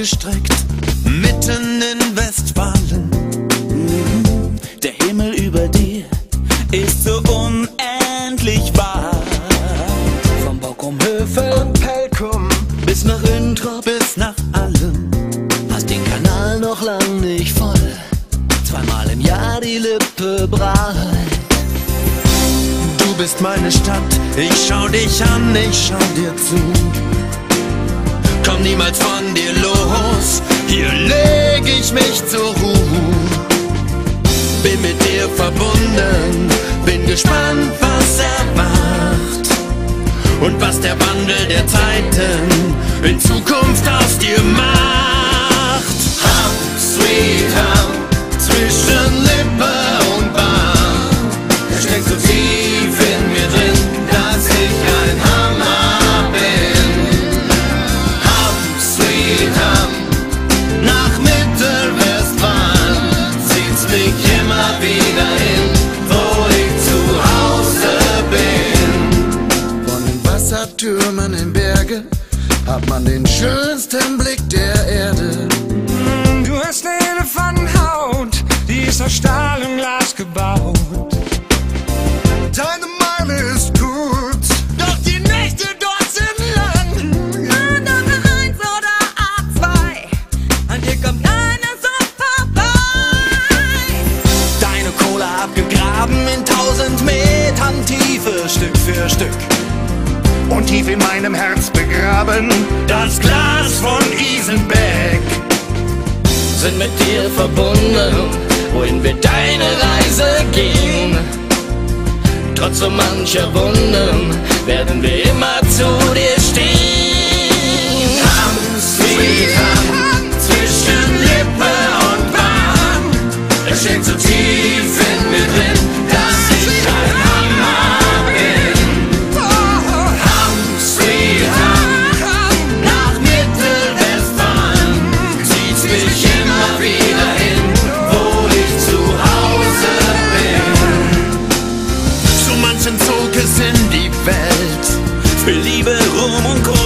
ausgestreckt, mitten in Westfalen. Der Himmel über dir ist so unendlich weit. Vom Bockum, Hövel und Pelkum bis nach Rintrop, bis nach Allem. Hast den Kanal noch lang nicht voll, zweimal im Jahr die Lippe breit. Du bist meine Stadt, ich schau dich an, ich schau dir zu. Komm niemals von dir los, hier leg ich mich zur Ruhe. Bin mit dir verbunden, bin gespannt, was er macht und was der Wandel der Zeiten in Zukunft aus dir macht. Hum, sweet hum, zwischen Lippe und Bart, er steckt so tief in mir drin, dass ich ein Hammer bin. Hum, sweet hum, nach Mittelwestfalen zieht's mich immer wieder hin, wo ich zu Hause bin. Von den Wassertürmen in Berge hat man den schönsten Blick der Erde. Du hast eine Elefantenhaut, die ist aus Stahl und Glas gebaut. Deine Meile ist gut, doch die Nächte dort sind lang. A1 oder A2, an dir kommt keiner so vorbei. Deine Kohle abgegraben in 1000 Metern Tiefe, Stück für Stück. Und tief in meinem Herz begraben, das Glas von Isenbeck. Sind mit dir verbunden, wohin wird deine Reise gehen? Trotz so mancher Wunden werden wir immer zu dir stehen. Hum, sweet hum, zwischen Lippe und Bart, er steckt so tief in mir drin, dass ich ein Hammer bin. Hum, sweet hum, nach Mittelwestfalen zieht's mich immer wieder hin, wo ich zu Hause bin. So manchen zog es in die Welt, für Liebe, Ruhm und Gold.